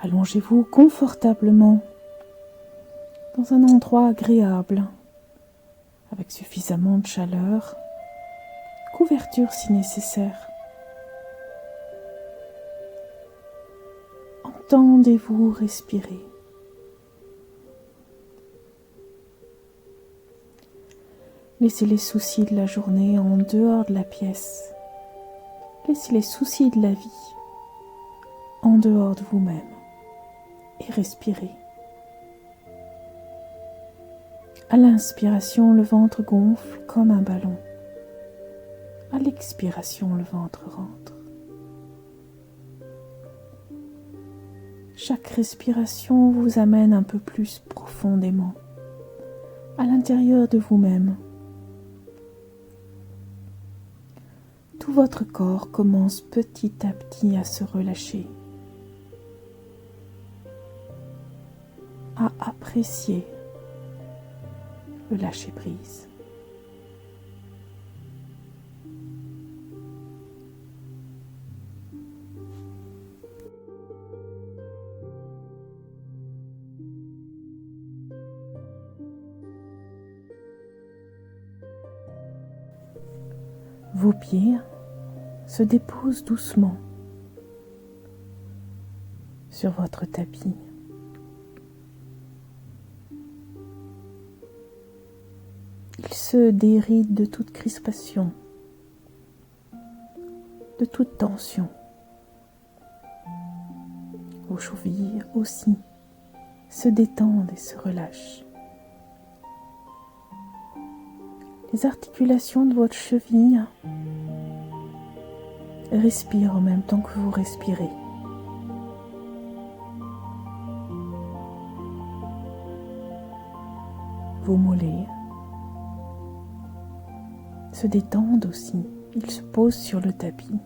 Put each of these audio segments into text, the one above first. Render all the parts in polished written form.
Allongez-vous confortablement dans un endroit agréable, avec suffisamment de chaleur, couverture si nécessaire. Entendez-vous respirer. Laissez les soucis de la journée en dehors de la pièce. Laissez les soucis de la vie en dehors de vous-même et respirez. À l'inspiration, le ventre gonfle comme un ballon. À l'expiration, le ventre rentre. Chaque respiration vous amène un peu plus profondément à l'intérieur de vous-même. Tout votre corps commence petit à petit à se relâcher, à apprécier le lâcher-prise. Vos pieds se déposent doucement sur votre tapis. Ils se dérident de toute crispation, de toute tension. Vos chevilles aussi se détendent et se relâchent. Les articulations de votre cheville respirent en même temps que vous respirez. Vos mollets se détendent aussi, ils se posent sur le tapis.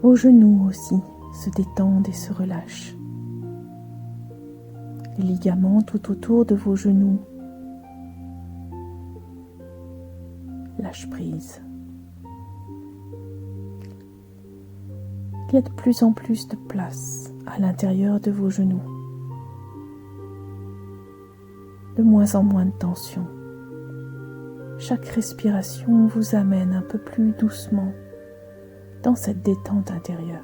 Vos genoux aussi se détendent et se relâchent. Les ligaments tout autour de vos genoux lâchent prise. Il y a de plus en plus de place à l'intérieur de vos genoux, de moins en moins de tension. Chaque respiration vous amène un peu plus doucement dans cette détente intérieure.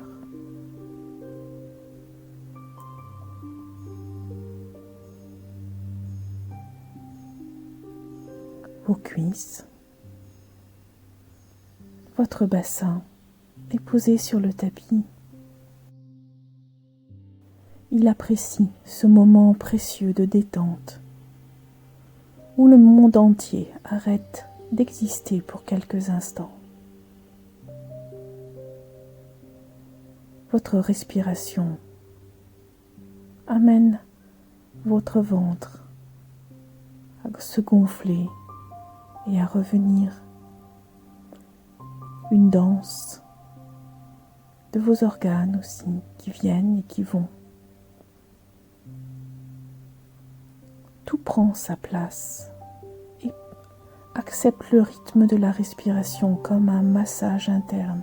Vos cuisses, votre bassin est posé sur le tapis. Il apprécie ce moment précieux de détente où le monde entier arrête d'exister pour quelques instants. Votre respiration amène votre ventre à se gonfler et à revenir. Une danse de vos organes aussi qui viennent et qui vont. Tout prend sa place et accepte le rythme de la respiration comme un massage interne.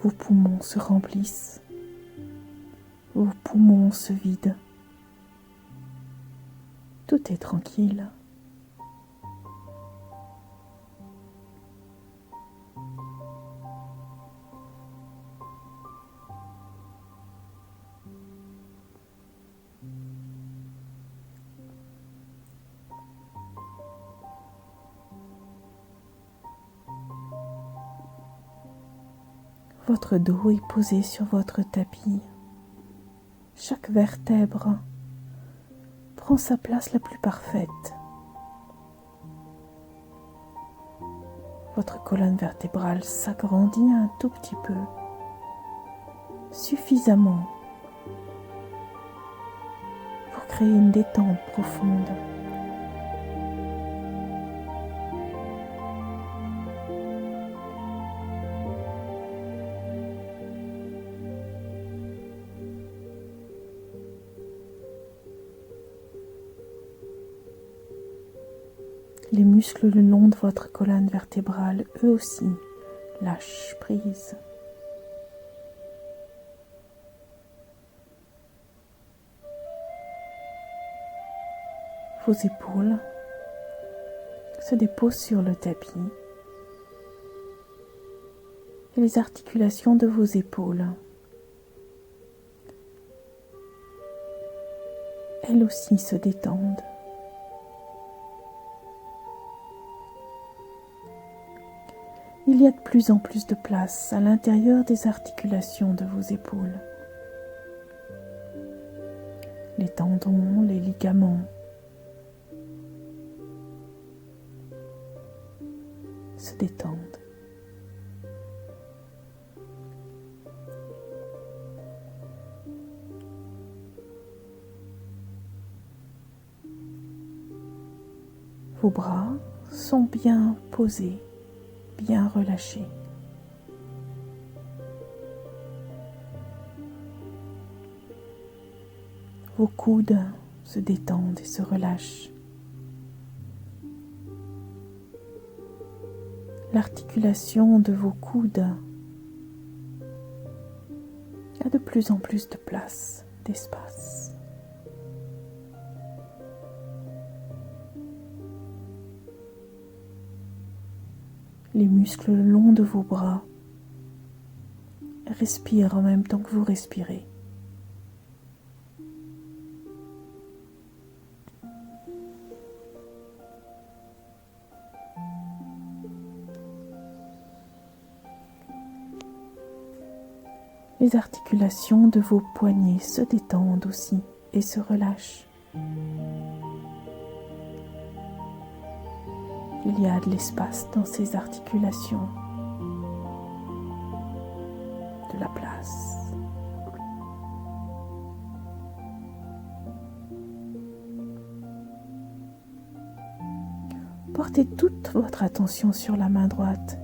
Vos poumons se remplissent, vos poumons se vident. Tout est tranquille. Votre dos est posé sur votre tapis. Chaque vertèbre prend sa place la plus parfaite. Votre colonne vertébrale s'agrandit un tout petit peu, suffisamment pour créer une détente profonde. Les muscles le long de votre colonne vertébrale, eux aussi, lâchent prise. Vos épaules se déposent sur le tapis et les articulations de vos épaules, elles aussi se détendent. Il y a de plus en plus de place à l'intérieur des articulations de vos épaules. Les tendons, les ligaments se détendent. Vos bras sont bien posés, bien relâchés. Vos coudes se détendent et se relâchent. L'articulation de vos coudes a de plus en plus de place, d'espace. Les muscles le long de vos bras respirent en même temps que vous respirez. Les articulations de vos poignets se détendent aussi et se relâchent. Il y a de l'espace dans ces articulations, de la place. Portez toute votre attention sur la main droite,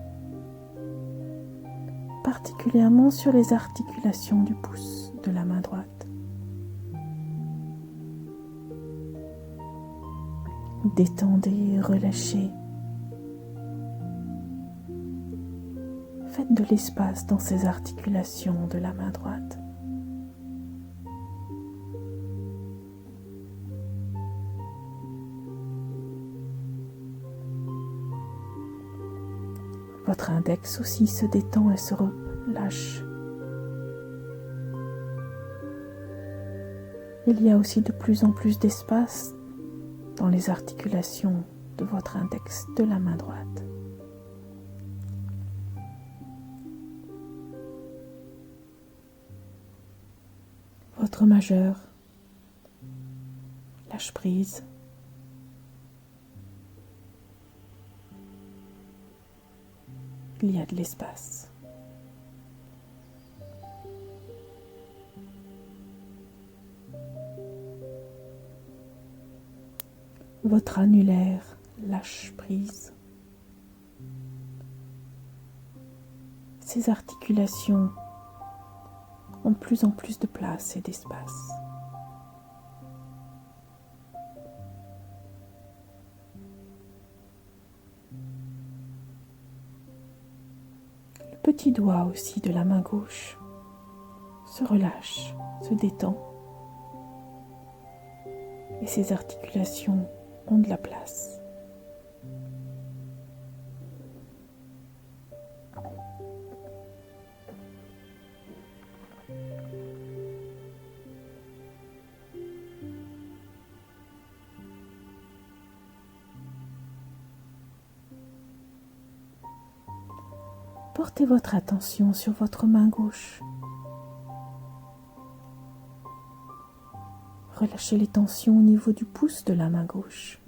particulièrement sur les articulations du pouce de la main droite. Détendez, relâchez. Faites de l'espace dans ces articulations de la main droite. Votre index aussi se détend et se relâche. Il y a aussi de plus en plus d'espace dans les articulations de votre index de la main droite. Votre majeur lâche prise. Il y a de l'espace. Votre annulaire lâche prise. Ces articulations ont de plus en plus de place et d'espace. Le petit doigt aussi de la main gauche se relâche, se détend et ses articulations ont de la place. Portez votre attention sur votre main gauche. Relâchez les tensions au niveau du pouce de la main gauche.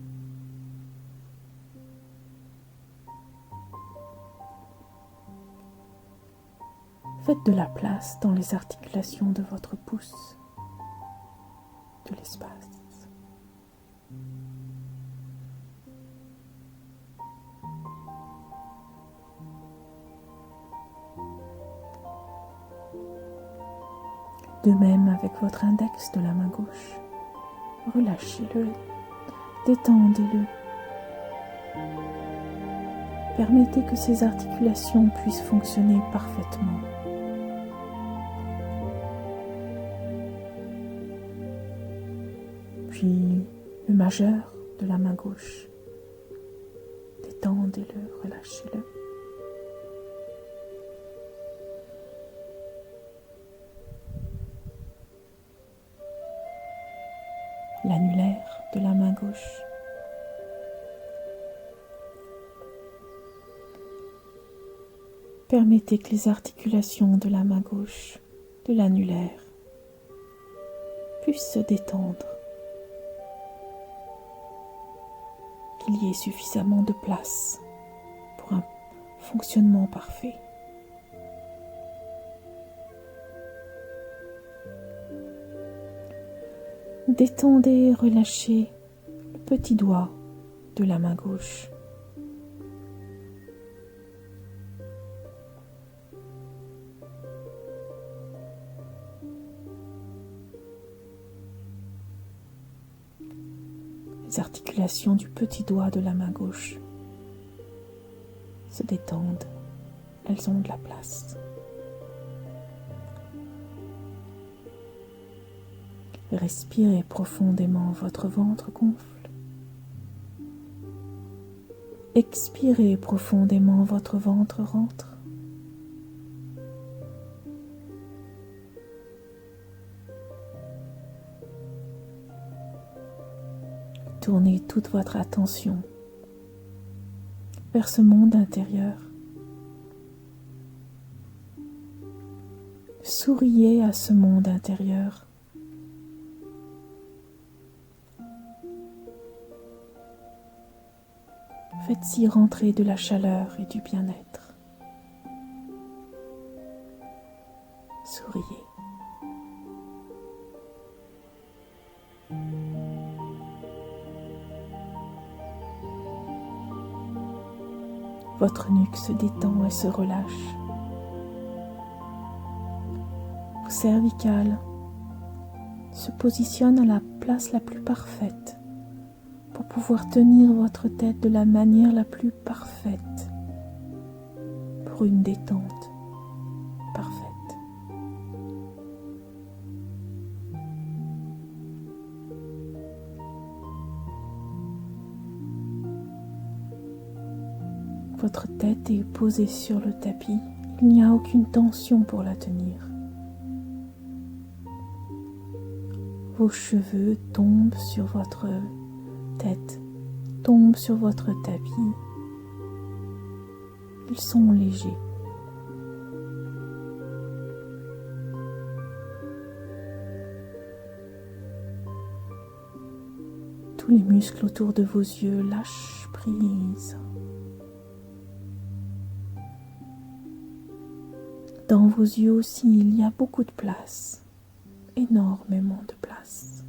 Faites de la place dans les articulations de votre pouce, de l'espace. De même avec votre index de la main gauche. Relâchez-le, détendez-le. Permettez que ces articulations puissent fonctionner parfaitement. Puis le majeur de la main gauche. Détendez-le, relâchez-le. L'annulaire de la main gauche. Permettez que les articulations de la main gauche, de l'annulaire, puissent se détendre. Qu'il y ait suffisamment de place pour un fonctionnement parfait. Détendez et relâchez le petit doigt de la main gauche. Les articulations du petit doigt de la main gauche se détendent, elles ont de la place. Respirez profondément, votre ventre gonfle. Expirez profondément, votre ventre rentre. Tournez toute votre attention vers ce monde intérieur. Souriez à ce monde intérieur. Faites-y rentrer de la chaleur et du bien-être. Souriez. Votre nuque se détend et se relâche. Vos cervicales se positionnent à la place la plus parfaite pour pouvoir tenir votre tête de la manière la plus parfaite pour une détente parfaite. Votre tête est posée sur le tapis, il n'y a aucune tension pour la tenir. Vos cheveux tombent sur votre tête, tombent sur votre tapis. Ils sont légers. Tous les muscles autour de vos yeux lâchent prise. Dans vos yeux aussi, il y a beaucoup de place, énormément de place.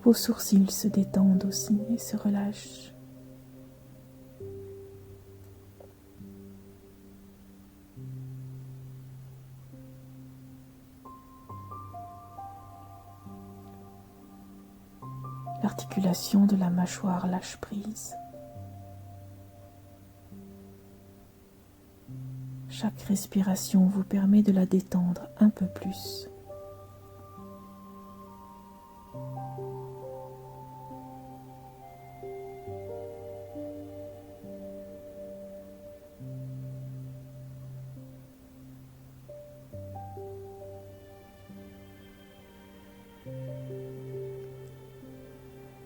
Vos sourcils se détendent aussi et se relâchent. L'articulation de la mâchoire lâche prise. Chaque respiration vous permet de la détendre un peu plus.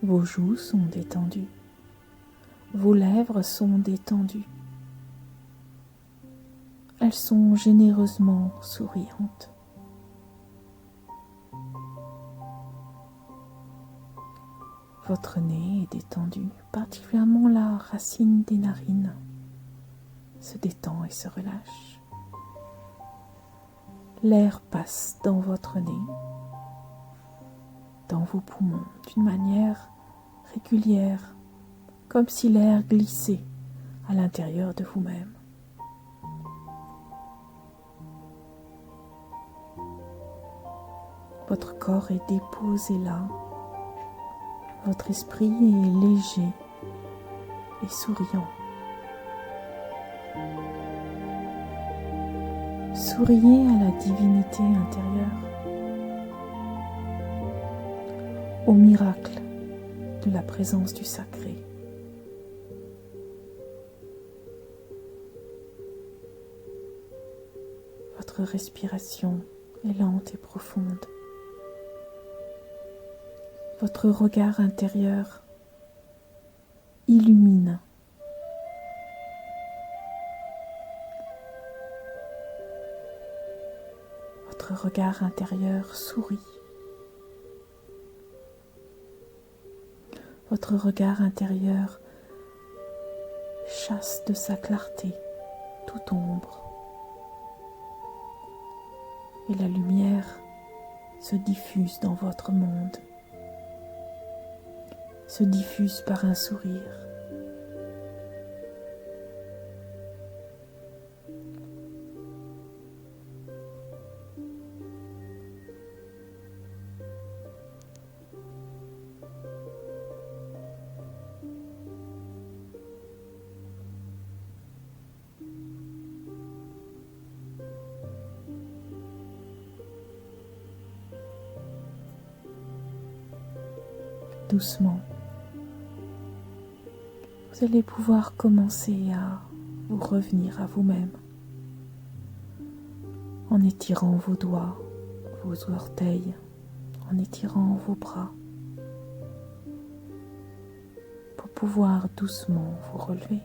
Vos joues sont détendues, vos lèvres sont détendues, elles sont généreusement souriantes. Votre nez est détendu, particulièrement la racine des narines se détend et se relâche. L'air passe dans votre nez, dans vos poumons d'une manière régulière, comme si l'air glissait à l'intérieur de vous-même. Votre corps est déposé là. Votre esprit est léger et souriant. Souriez à la divinité intérieure, au miracle de la présence du sacré. Votre respiration est lente et profonde. Votre regard intérieur illumine. Votre regard intérieur sourit. Votre regard intérieur chasse de sa clarté toute ombre. Et la lumière se diffuse dans votre monde, se diffuse par un sourire. Doucement, vous allez pouvoir commencer à vous revenir à vous-même en étirant vos doigts, vos orteils, en étirant vos bras pour pouvoir doucement vous relever.